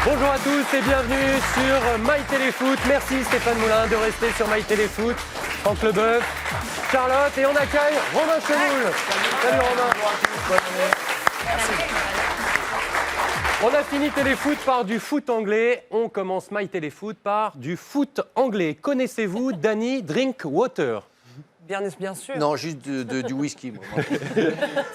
Bonjour à tous et bienvenue sur My Téléfoot. Merci Stéphane Moulin de rester sur My Téléfoot. Franck Leboeuf, Charlotte et on accueille Romain Chemoul. Salut Romain. Bonne année. On a fini Téléfoot par du foot anglais. On commence My Téléfoot par du foot anglais. Connaissez-vous Danny Drinkwater ? Bien sûr. Non, juste du whisky. Moi.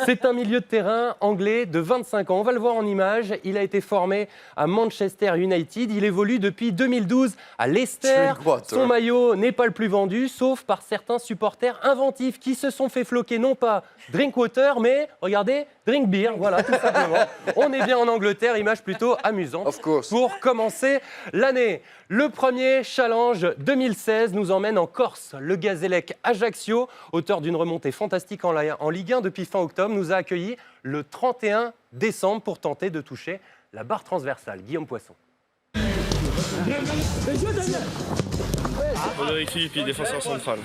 C'est un milieu de terrain anglais de 25 ans. On va le voir en image. Il a été formé à Manchester United. Il évolue depuis 2012 à Leicester. Son maillot n'est pas le plus vendu, sauf par certains supporters inventifs qui se sont fait floquer non pas Drinkwater, mais, regardez, Drink Beer. Voilà, tout simplement. On est bien en Angleterre, image plutôt amusante. Of course. Pour commencer l'année. Le premier challenge 2016 nous emmène en Corse. Le Gazélec Ajaccio, auteur d'une remontée fantastique en Ligue 1 depuis fin octobre, nous a accueillis le 31 décembre pour tenter de toucher la barre transversale. Guillaume Poisson. Roderick Philippi, défenseur central.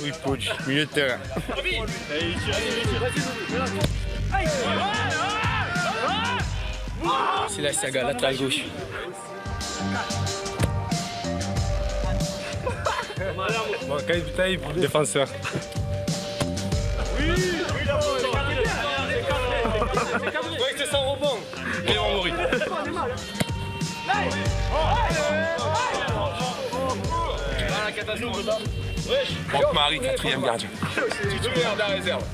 Oui, coach, milieu de terrain. C'est la saga, latéral gauche. Bon, Kaïd Taïb, défenseur. Oui, c'est sans rebond. Clément Maury. Franck Marie, 4e gardien. Titulaire de la réserve.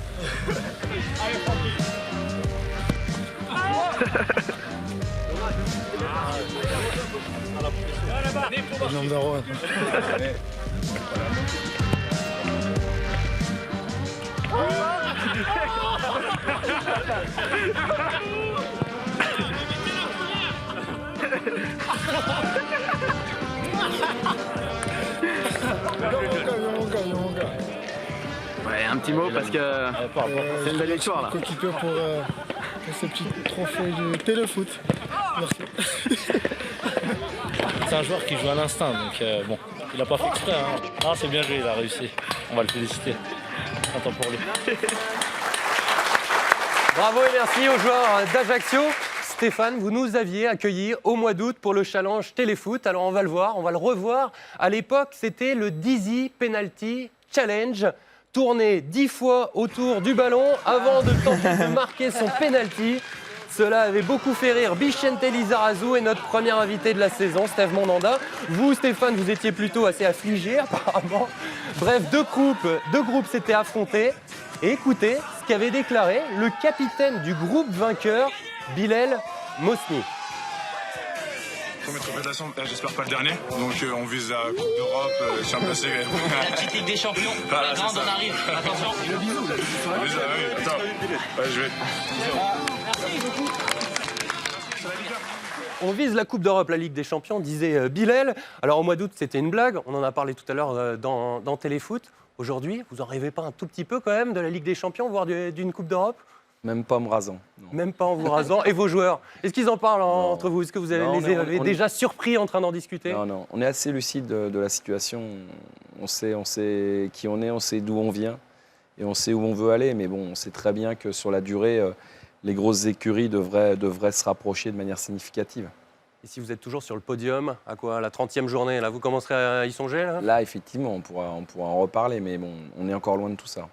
Numéro 1. Ouais, un petit mot parce que c'est une belle victoire là. Coéquipier pour ce petit trophée du téléfoot. Merci. C'est un joueur qui joue à l'instinct, donc bon, il n'a pas fait exprès. Hein. Ah, c'est bien joué, il a réussi. On va le féliciter. Content pour lui. Bravo et merci aux joueurs d'Ajaccio. Stéphane, vous nous aviez accueillis au mois d'août pour le challenge Téléfoot. Alors on va le voir, on va le revoir. À l'époque, c'était le Dizzy Penalty Challenge. Tourner 10 fois autour du ballon avant de tenter de marquer son penalty. Cela avait beaucoup fait rire Bichente Lizarazu et notre premier invité de la saison, Steve Mandanda. Vous, Stéphane, vous étiez plutôt assez affligé apparemment. Bref, deux groupes s'étaient affrontés. Et écoutez ce qu'avait déclaré le capitaine du groupe vainqueur, Bilal Mosni. Premier trophée de la Chambre, j'espère pas le dernier. Donc on vise la Coupe d'Europe, Champions League. La petite Ligue des Champions, la grande, on arrive. Attention. Le bisou. Attends. Ouais, je vais. On vise la Coupe d'Europe, la Ligue des Champions, disait Bilal. Alors au mois d'août, c'était une blague. On en a parlé tout à l'heure dans Téléfoot. Aujourd'hui, vous en rêvez pas un tout petit peu quand même de la Ligue des Champions, voire d'une Coupe d'Europe ? Même pas en me rasant. Non. Même pas en vous rasant. Et vos joueurs, est-ce qu'ils en parlent entre vous ? Est-ce que vous les avez déjà surpris en train d'en discuter ? Non. On est assez lucide de la situation. On sait qui on est, on sait d'où on vient et on sait où on veut aller. Mais bon, on sait très bien que sur la durée, les grosses écuries devraient se rapprocher de manière significative. Et si vous êtes toujours sur le podium, à quoi ? La 30e journée, là, vous commencerez à y songer là ? Là, effectivement, on pourra en reparler, mais bon, on est encore loin de tout ça.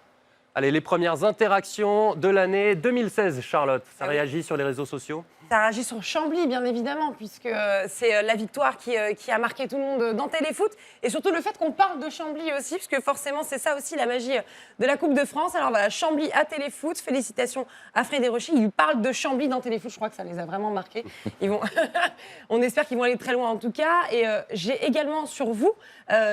Allez, les premières interactions de l'année 2016, Charlotte. Ça réagit sur les réseaux sociaux ? Ça réagit sur Chambly, bien évidemment, puisque c'est la victoire qui a marqué tout le monde dans Téléfoot. Et surtout le fait qu'on parle de Chambly aussi, puisque forcément, c'est ça aussi la magie de la Coupe de France. Alors voilà, Chambly à Téléfoot. Félicitations à Fred Desrochers. Il parle de Chambly dans Téléfoot. Je crois que ça les a vraiment marqués. On espère qu'ils vont aller très loin en tout cas. Et j'ai également sur vous,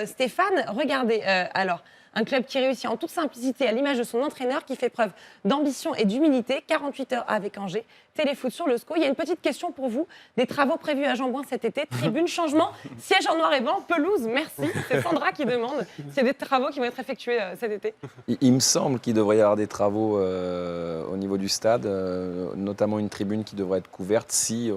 Stéphane, regardez, alors... Un club qui réussit en toute simplicité à l'image de son entraîneur, qui fait preuve d'ambition et d'humilité. 48 heures avec Angers, Téléfoot sur le SCO. Il y a une petite question pour vous. Des travaux prévus à Jean-Bouin cet été. Tribune, changement, siège en noir et blanc, pelouse, merci. C'est Sandra qui demande s'il y a des travaux qui vont être effectués cet été. Il me semble qu'il devrait y avoir des travaux au niveau du stade, notamment une tribune qui devrait être couverte si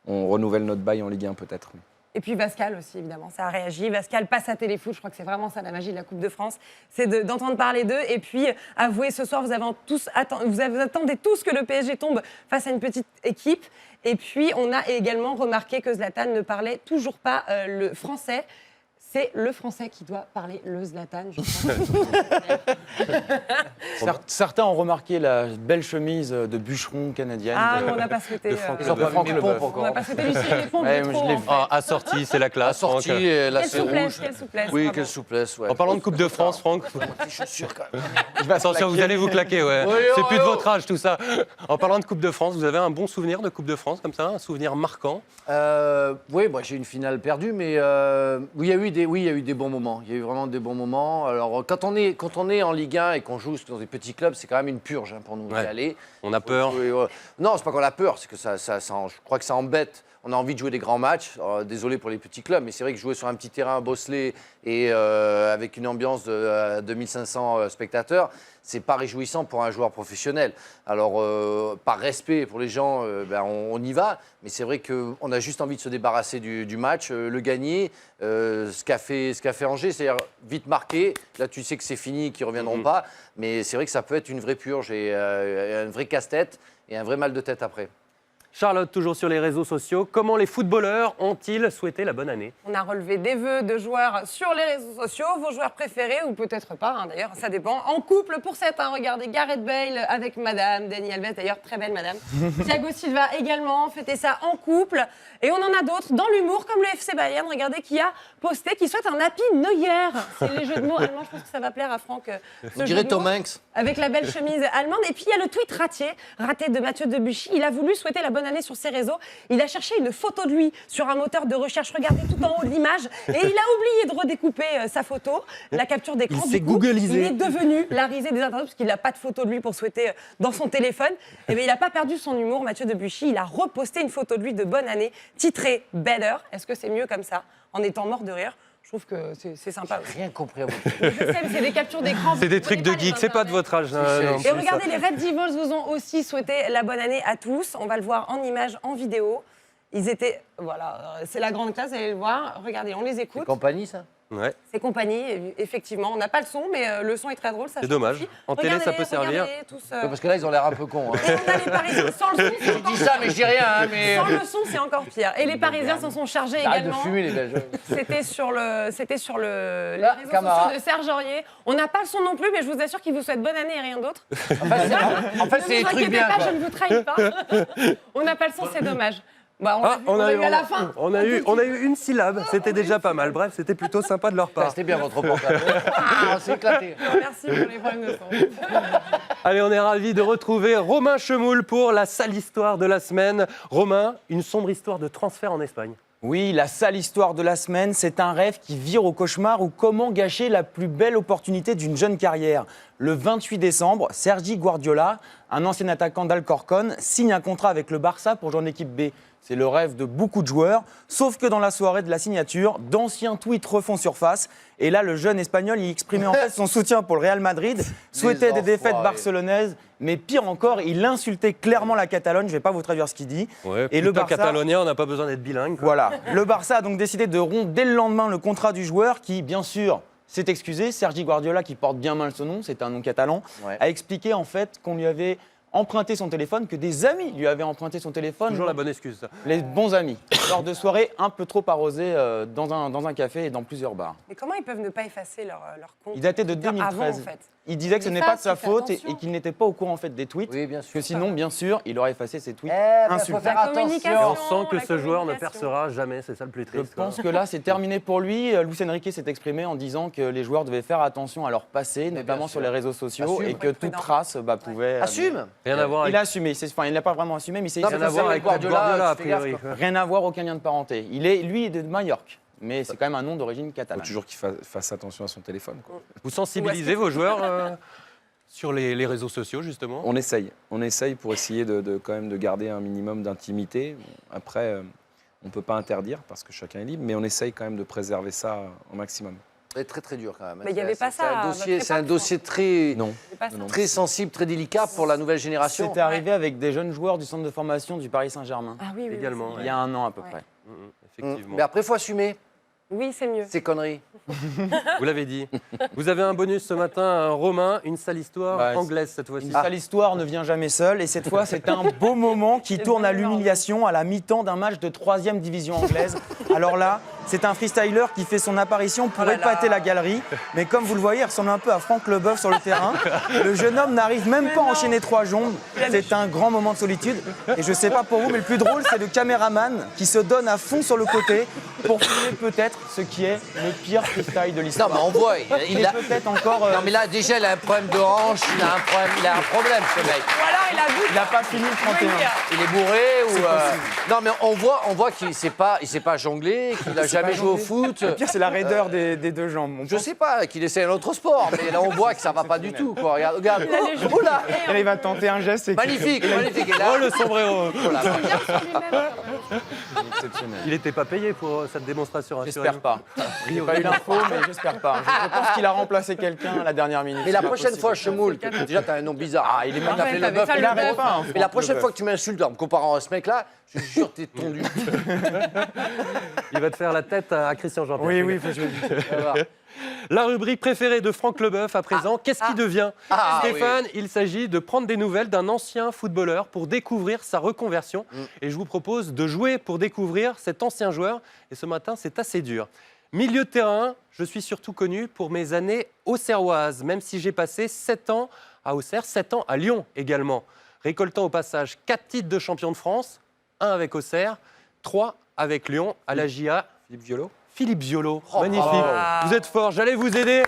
on renouvelle notre bail en Ligue 1 peut-être. Et puis Pascal aussi, évidemment, ça a réagi. Pascal passe à Téléfoot, je crois que c'est vraiment ça la magie de la Coupe de France, c'est d'entendre parler d'eux. Et puis, avouez, ce soir, vous attendez tous que le PSG tombe face à une petite équipe. Et puis, on a également remarqué que Zlatan ne parlait toujours pas le français. C'est le français qui doit parler le Zlatan, je pense. Certains ont remarqué la belle chemise de bûcheron canadienne. Ah, mais on n'a pas souhaité. Ils ont pas vu mes pompes On encore. n'a pas souhaité Lucien Lépompe, Ouais, trop, moi, je l'ai en vu. fait. Assorti, c'est la classe. Assorti, Franck. et là Quelle c'est souplesse, rouge. quelle souplesse. Oui, bravo. quelle souplesse, ouais. En parlant de Coupe de France, Franck, Les chaussures, quand même. attention, vous allez vous claquer, ouais. Oui, C'est oh, plus de oh. votre âge, tout ça. En parlant de Coupe de France, vous avez un bon souvenir de Coupe de France, comme ça, un souvenir marquant? Oui, moi j'ai une finale perdue, mais oui, il y a eu des bons moments. Il y a eu vraiment des bons moments. Alors, quand on est en Ligue 1 et qu'on joue dans des petits clubs, c'est quand même une purge hein, pour nous d'y Ouais. aller. On a peur. Non, c'est pas qu'on a peur, c'est que je crois que ça embête. On a envie de jouer des grands matchs. Désolé pour les petits clubs, mais c'est vrai que jouer sur un petit terrain bosselé et avec une ambiance de 2500 spectateurs, c'est pas réjouissant pour un joueur professionnel. Alors, par respect pour les gens, on y va. Mais c'est vrai qu'on a juste envie de se débarrasser du match, le gagner. Ce qu'a fait Angers, c'est-à-dire vite marqué. Là, tu sais que c'est fini, qu'ils ne reviendront pas. Mais c'est vrai que ça peut être une vraie purge et un vrai casse-tête et un vrai mal de tête après. Charlotte, toujours sur les réseaux sociaux, comment les footballeurs ont-ils souhaité la bonne année? On a relevé des vœux de joueurs sur les réseaux sociaux, vos joueurs préférés, ou peut-être pas, hein, d'ailleurs, ça dépend. En couple, pour certains, regardez Gareth Bale avec Madame, Dani Alves, d'ailleurs, très belle Madame. Thiago Silva également, fêtez ça en couple. Et on en a d'autres dans l'humour, comme le FC Bayern, regardez, qui a posté, qui souhaite un Happy New Year. C'est les jeux de mots allemands, je pense que ça va plaire à Franck. On dirait Tom Hanks. Avec la belle chemise allemande. Et puis, il y a le tweet raté de Mathieu Debuchy. Il a voulu souhaiter la bonne année sur ses réseaux. Il a cherché une photo de lui sur un moteur de recherche. Regardez tout en haut de l'image. Et il a oublié de redécouper sa photo, la capture d'écran. Il s'est Du coup, googlisé. il est devenu la risée des internautes parce qu'il n'a pas de photo de lui pour souhaiter dans son téléphone. Et bien, il n'a pas perdu son humour, Mathieu Debuchy. Il a reposté une photo de lui de bonne année, titrée Better. Est-ce que c'est mieux comme ça, en étant mort de rire? Je trouve que c'est sympa aussi. Rien compris à vous. Je sais, mais c'est des captures d'écran. C'est des Vous trucs connaissez de pas les geek, c'est pas de internets. votre âge. non, Et c'est regardez, ça. les Red Devils vous ont aussi souhaité la bonne année à tous. On va le voir en images, en vidéo. Ils étaient, voilà, c'est la grande classe, vous allez le voir. Regardez, on les écoute. C'est compagnie, ça? Ouais. C'est compagnie, effectivement. On n'a pas le son, mais le son est très drôle. Ça C'est change dommage. aussi. En télé, ça peut servir. Regardez, tous, Ouais, parce que là, ils ont l'air un peu cons. Hein. Et on a les Parisiens sans le son, c'est Je encore dis ça, mais je dis rien. Hein, mais... Sans le son, c'est encore pire. Et les Parisiens s'en sont chargés Arrête de également. fumer, les Belges. C'était sur les Là, réseaux Camara. sociaux de Serge Aurier. On n'a pas le son non plus, mais je vous assure qu'il vous souhaite bonne année et rien d'autre. En fait, c'est Ne des vous trucs inquiétez bien. pas, quoi. je ne vous trahis pas. On n'a pas le son, c'est dommage. Bah, on Ah, a eu à la fin. on a eu une syllabe, c'était déjà pas mal. Bref, c'était plutôt sympa de leur Ah, part. C'était bien votre reportage. Ah, on s'est éclaté. Merci pour les problèmes de son. Allez, on est ravis de retrouver Romain Chemoul pour la sale histoire de la semaine. Romain, une sombre histoire de transfert en Espagne. Oui, la sale histoire de la semaine, c'est un rêve qui vire au cauchemar ou comment gâcher la plus belle opportunité d'une jeune carrière. Le 28 décembre, Sergi Guardiola, un ancien attaquant d'Alcorcón, signe un contrat avec le Barça pour jouer en équipe B. C'est le rêve de beaucoup de joueurs, sauf que dans la soirée de la signature, d'anciens tweets refont surface. Et là, le jeune Espagnol y exprimait en fait son soutien pour le Real Madrid, souhaitait des défaites enfoirés. barcelonaises, mais pire encore, il insultait clairement la Catalogne. Je ne vais pas vous traduire ce qu'il dit. Ouais, Et le Barça, catalonien, on n'a pas besoin d'être bilingue. quoi. voilà. Le Barça a donc décidé de rompre dès le lendemain le contrat du joueur qui, bien sûr, s'est excusé. Sergi Guardiola, qui porte bien mal ce nom, c'est un nom catalan, Ouais. a expliqué en fait qu'on lui avait emprunté son téléphone, que des amis lui avaient emprunté son téléphone. Toujours la bonne excuse. Ça. Les bons amis, lors de soirées un peu trop arrosées dans un café et dans plusieurs bars. Mais comment ils peuvent ne pas effacer leur compte Il datait de Avant, 2013. en fait. Il disait que ce Il n'est pas de sa efface, il fait faute et attention. qu'il n'était pas au courant en fait des tweets. Oui, bien sûr. Que sinon, bien sûr, il aurait effacé ses tweets. Faut insultants. faire La communication. Et on attention. sent que la ce joueur ne communication. percera jamais, c'est ça le plus Je triste. quoi. pense que là, c'est terminé pour lui. Luis Enrique s'est exprimé en disant que les joueurs devaient faire attention à leur passé, notamment sur sûr. les réseaux sociaux, Assume. et que toute Prudent. trace pouvait... Assume. Rien à voir Il avec, a assumé. Enfin, il n'a pas vraiment assumé, mais c'est Non, rien mais à voir c'est avec Guardiola, Guardiola, a tu fais gaffe, priori. quoi. rien à voir, aucun lien de parenté. Lui, il est de Majorque, mais c'est quand même un nom d'origine Il faut catalane. toujours qu'il fasse attention à son téléphone. quoi. Vous sensibilisez vos joueurs sur les réseaux sociaux, justement? On essaye pour essayer quand même de garder un minimum d'intimité. Après, on ne peut pas interdire parce que chacun est libre, mais on essaye quand même de préserver ça au maximum. C'est très très dur quand même. Mais il y avait pas ça à votre C'est un époque, dossier très, Non. C'est pas ça. Non. très sensible, très délicat pour la nouvelle génération. C'était arrivé avec des jeunes joueurs du centre de formation du Paris Saint-Germain, Ah oui, oui. Également. oui, il y a un an à peu Ouais. près. effectivement. Mais après, il faut assumer Oui, c'est mieux. ces conneries. Vous l'avez dit. Vous avez un bonus ce matin, un Romain, une sale histoire Bah, anglaise cette fois-ci. Une sale histoire ne vient jamais seule et cette fois c'est un beau moment qui tourne à l'humiliation à la mi-temps d'un match de 3e division anglaise. Alors là, c'est un freestyler qui fait son apparition pour épater la galerie, mais comme vous le voyez, il ressemble un peu à Franck Leboeuf sur le terrain. Le jeune homme n'arrive même pas à enchaîner 3 jambes. C'est un grand moment de solitude et je sais pas pour vous, mais le plus drôle c'est le caméraman qui se donne à fond sur le côté pour filmer peut-être ce qui est le pire freestyle de Non, l'histoire. mais on voit, Il est peut-être encore. Non, mais là, déjà, il a un problème de hanche, il a un problème, ce mec. Ou alors il a vu. Il n'a pas fini le 31. Il est bourré ou. Non, mais on voit qu'il ne sait pas jongler, qu'il n'a jamais joué au foot. Le pire, c'est la raideur des 2 jambes. Je sais pas, qu'il essaie un autre sport, mais là, on voit que ça va pas du tout, quoi. Regarde. Oh là Et là, il va tenter un geste. Et Magnifique. Et là, Oh, le sombrero. voilà. Il n'était pas payé pour cette démonstration. J'espère pas. J'ai pas eu l'info, mais j'espère pas. Je pense qu'il a remplacé quelqu'un à la dernière minute. Mais la prochaine fois, Chemoul, déjà, t'as un nom bizarre. il est T'as appelé t'avais Leboeuf, fait il le arrête bœuf. pas. Mais la prochaine fois que tu m'insultes en me comparant à ce mec-là, je suis sûr que t'es tondu. Il va te faire la tête à Christian Jean-Pierre. Oui, faut jouer. La rubrique préférée de Franck Leboeuf à présent, qu'est-ce qui devient Stéphane, il s'agit de prendre des nouvelles d'un ancien footballeur pour découvrir sa reconversion. Et je vous propose de jouer pour découvrir cet ancien joueur. Et ce matin, c'est assez dur. Milieu de terrain, je suis surtout connu pour mes années auxerroises, même si j'ai passé 7 ans à Auxerre, 7 ans à Lyon également. Récoltant au passage 4 titres de champion de France, 1 avec Auxerre, 3 avec Lyon, à la JA. Philippe Violo, magnifique. Vous êtes fort. J'allais vous aider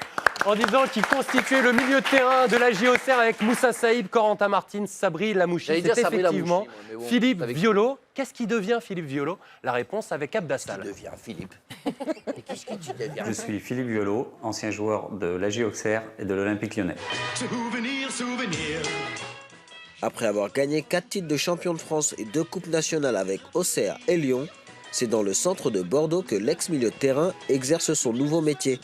en disant qu'il constituait le milieu de terrain de la JOCR avec Moussa Saïb, Corentin Martins, Sabri Lamouchi. J'allais C'est dire Sabri effectivement Lamouchi, moi, mais bon, Philippe avec- Violo. Qu'est-ce qui devient Philippe Violo? La réponse avec Abdassal. Tu deviens Philippe. Mais qu'est-ce que tu deviens? Je suis Philippe Violo, ancien joueur de l'AG Auxerre et de l'Olympique Lyonnais. Après avoir gagné 4 titres de champion de France et 2 coupes nationales avec Auxerre et Lyon, c'est dans le centre de Bordeaux que l'ex-milieu de terrain exerce son nouveau métier.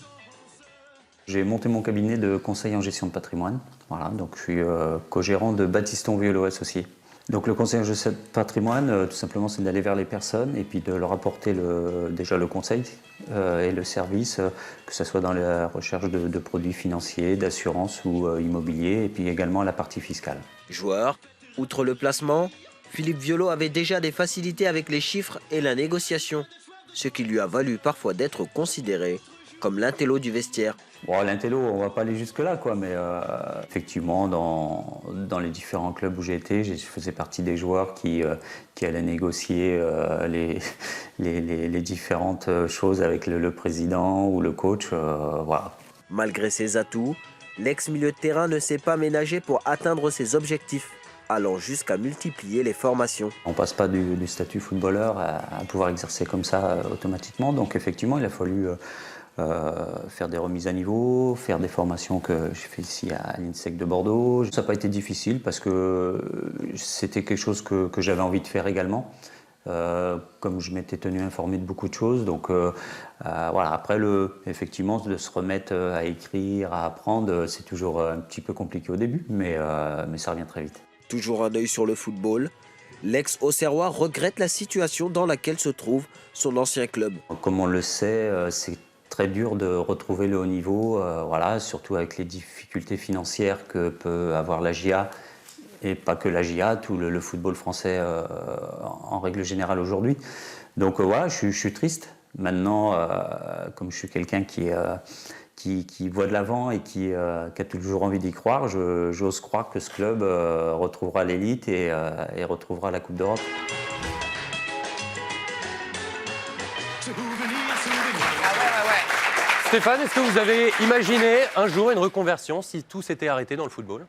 J'ai monté mon cabinet de conseil en gestion de patrimoine. Voilà, donc je suis co-gérant de Baptiston Violo Associés. Donc le conseil en gestion de patrimoine, tout simplement, c'est d'aller vers les personnes et puis de leur apporter déjà le conseil et le service, que ce soit dans la recherche de produits financiers, d'assurance ou immobilier, et puis également la partie fiscale. Joueur, outre le placement, Philippe Violo avait déjà des facilités avec les chiffres et la négociation, ce qui lui a valu parfois d'être considéré comme l'intello du vestiaire. Bon, l'intello, on va pas aller jusque-là, quoi, mais effectivement, dans les différents clubs où j'ai été, je faisais partie des joueurs qui allaient négocier les différentes choses avec le président ou le coach. Voilà. Malgré ses atouts, l'ex-milieu de terrain ne s'est pas ménagé pour atteindre ses objectifs, allant jusqu'à multiplier les formations. On passe pas du statut footballeur à pouvoir exercer comme ça automatiquement, donc effectivement, il a fallu faire des remises à niveau, faire des formations que j'ai fait ici à l'INSEC de Bordeaux. Ça n'a pas été difficile parce que c'était quelque chose que j'avais envie de faire également. Comme je m'étais tenu informé de beaucoup de choses, donc voilà. Après, effectivement, de se remettre à écrire, à apprendre, c'est toujours un petit peu compliqué au début, mais ça revient très vite. Toujours un œil sur le football, l'ex-Auxerrois regrette la situation dans laquelle se trouve son ancien club. Comme on le sait, c'est très dur de retrouver le haut niveau, voilà, surtout avec les difficultés financières que peut avoir la GIA, et pas que la GIA, tout le football français en règle générale aujourd'hui. Donc voilà, je suis triste. Maintenant, comme je suis quelqu'un qui voit de l'avant et qui a toujours envie d'y croire, j'ose croire que ce club retrouvera l'élite et retrouvera la Coupe d'Europe. Stéphane, est-ce que vous avez imaginé un jour une reconversion si tout s'était arrêté dans le football?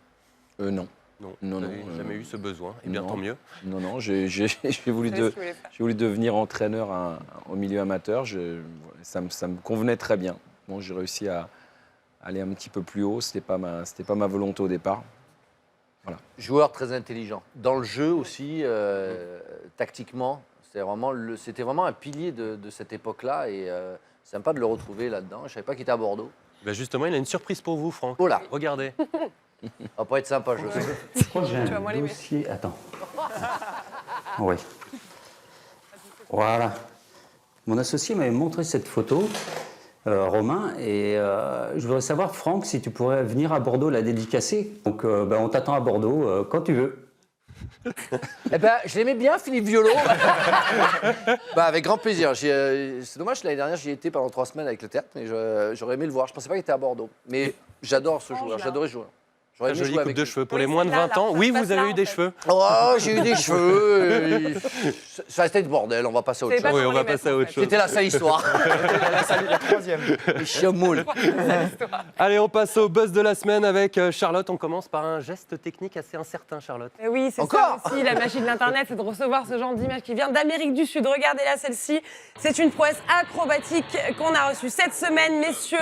Non. Non, Non, vous non, n'avez jamais eu ce besoin. Et bien non. tant mieux. Non, j'ai voulu, voulu devenir entraîneur au milieu amateur. Ça me convenait très bien. Bon, j'ai réussi à aller un petit peu plus haut. C'était pas ma volonté au départ. Voilà. Joueur très intelligent. Dans le jeu aussi, tactiquement, c'était vraiment un pilier de cette époque-là. Et c'est sympa de le retrouver là-dedans. Je ne savais pas qu'il était à Bordeaux. Ben justement, il a une surprise pour vous, Franck. Oh là. Regardez. Ça va pas être sympa, je sais. Je crois que j'ai vas un moins l'aimer. dossier. Attends. Oui. Voilà. Mon associé m'avait montré cette photo, Romain, et je voudrais savoir, Franck, si tu pourrais venir à Bordeaux la dédicacer. Donc, on t'attend à Bordeaux quand tu veux. Eh ben, je l'aimais bien, Philippe Violo. Avec grand plaisir. C'est dommage, l'année dernière, j'y étais pendant 3 semaines avec le théâtre, mais j'aurais aimé le voir. Je pensais pas qu'il était à Bordeaux. Mais j'adore ce joueur, j'adorais ce joueur. Une jolie coupe de cheveux pour les moins de 20 ans. Oui, vous avez eu des cheveux. Oh, j'ai eu des cheveux. Ça restait du bordel, on va passer à autre chose. Oui, on va passer à autre chose. C'était la sale histoire. La troisième. Les chiomoules. Allez, on passe au buzz de la semaine avec Charlotte. On commence par un geste technique assez incertain, Charlotte. Et oui, c'est ça aussi, la magie de l'Internet, c'est de recevoir ce genre d'image qui vient d'Amérique du Sud. Regardez-la, celle-ci. C'est une prouesse acrobatique qu'on a reçue cette semaine, messieurs.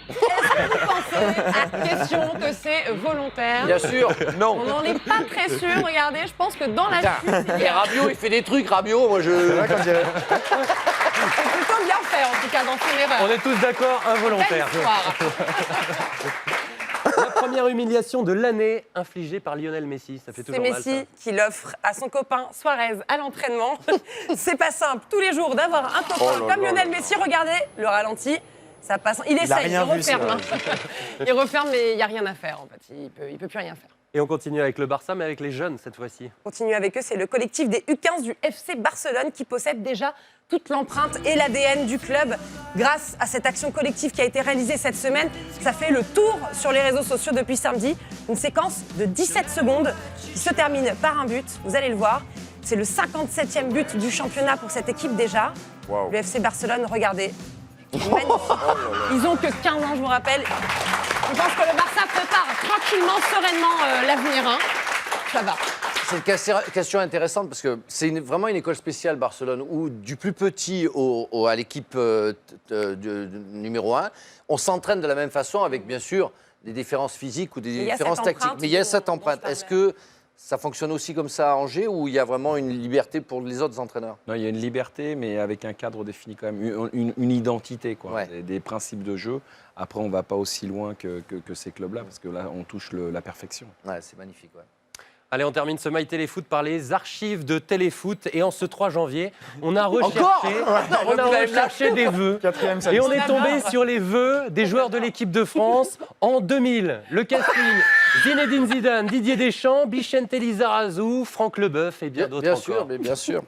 Est-ce que vous pensez, à question, que c'est volontaire? Bien sûr, non. On n'en est pas très sûr. Regardez, je pense que dans la chute, Et Rabiot, il fait des trucs, Rabiot, moi je... c'est plutôt bien fait, en tout cas, dans son erreur. On est tous d'accord, involontaire. Belle histoire. La première humiliation de l'année infligée par Lionel Messi. Ça fait C'est toujours mal, Messi ça. qui l'offre à son copain Suarez à l'entraînement. C'est pas simple tous les jours d'avoir un copain comme Lionel Messi. Regardez le ralenti. Ça passe. Il essaye, il referme. Il referme, mais il n'y a rien à faire en fait. Il peut plus rien faire. Et on continue avec le Barça, mais avec les jeunes cette fois-ci. On continue avec eux, c'est le collectif des U15 du FC Barcelone qui possède déjà toute l'empreinte et l'ADN du club. Grâce à cette action collective qui a été réalisée cette semaine, ça fait le tour sur les réseaux sociaux depuis samedi. Une séquence de 17 secondes qui se termine par un but. Vous allez le voir. C'est le 57e but du championnat pour cette équipe déjà. Wow. Le FC Barcelone, regardez. Magnifique. Ils ont que 15 ans, je vous rappelle. Je pense que le Barça prépare tranquillement, sereinement l'avenir. Hein. Ça va. C'est une question intéressante parce que c'est vraiment une école spéciale, Barcelone, où du plus petit à l'équipe numéro 1, on s'entraîne de la même façon avec, bien sûr, des différences physiques ou des différences tactiques. Mais il y a cette empreinte. Est-ce que ça fonctionne aussi comme ça à Angers ou il y a vraiment une liberté pour les autres entraîneurs? Non, il y a une liberté, mais avec un cadre défini quand même, une identité, quoi, Ouais. des principes de jeu. Après, on ne va pas aussi loin que ces clubs-là, parce que là, on touche la perfection. Ouais, c'est magnifique. Ouais. Allez, on termine ce My Téléfoot par les archives de Téléfoot. Et en ce 3 janvier, on a recherché, des vœux. Et on est tombé sur les vœux des joueurs de l'équipe de France en 2000. Le casting, Zinedine Zidane, Didier Deschamps, Bichente Lizarazu, Franck Leboeuf et bien d'autres encore. Bien sûr, mais bien sûr.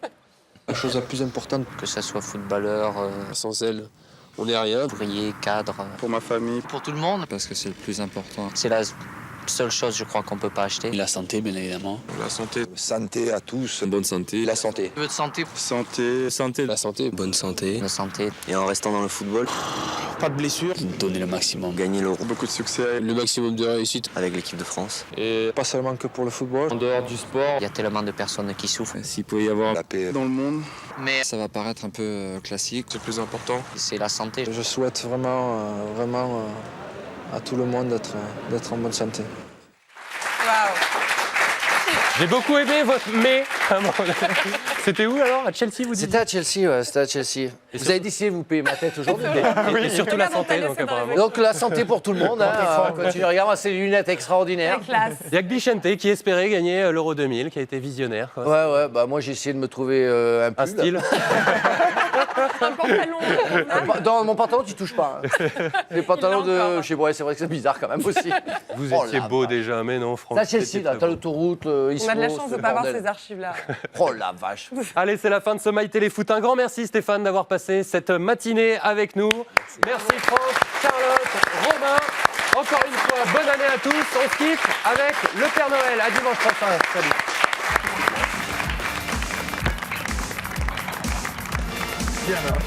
La chose la plus importante, que ça soit footballeur, sans elle, on n'est rien. ouvrier, cadre, Pour ma famille, pour tout le monde. parce que c'est le plus important. C'est la seule chose, je crois, qu'on peut pas acheter. La santé, bien évidemment. La santé. Santé à tous. Bonne santé. La santé. Le vœu de santé, Santé. Santé. La santé. Bonne santé. la santé. Et en restant dans le football, pas de blessures. Donner le maximum. Gagner l'euro. Beaucoup de succès. Le maximum de réussite. Avec l'équipe de France. Et pas seulement que pour le football. En dehors du sport. Il y a tellement de personnes qui souffrent. S'il peut y avoir la paix dans le monde. Mais Ça va paraître un peu classique. C'est le plus important. c'est la santé. Je souhaite vraiment à tout le monde d'être en bonne santé. Waouh. J'ai beaucoup aimé votre mais. C'était où alors? À Chelsea, vous dites? C'était à Chelsea, ouais, c'était à Chelsea. Vous avez décidé de vous payer ma tête aujourd'hui? Et surtout la santé, donc apparemment. Donc la santé pour tout le monde. Hein, continue. Regarde, c'est des lunettes extraordinaires. Très classe. Il y a que Bichente qui espérait gagner l'Euro 2000, qui a été visionnaire. Quoi. Ouais, bah moi j'ai essayé de me trouver un pull. Un style. Un pantalon. Dans mon pantalon, tu touches pas. Hein. Les pantalons de chez moi, c'est vrai que c'est bizarre quand même aussi. Vous Oh étiez la beau vache. déjà, mais non, Franck. Là, Chelsea, c'était là, très t'as beau. l'autoroute, On a de la chance de ne pas avoir ces archives-là. Oh la vache. Allez, c'est la fin de ce My Téléfoot. Un grand merci Stéphane d'avoir passé cette matinée avec nous. Merci Franck, Charlotte, Romain. Encore une fois, bonne année à tous. On se quitte avec le Père Noël. À dimanche prochain. Salut. Bien, alors.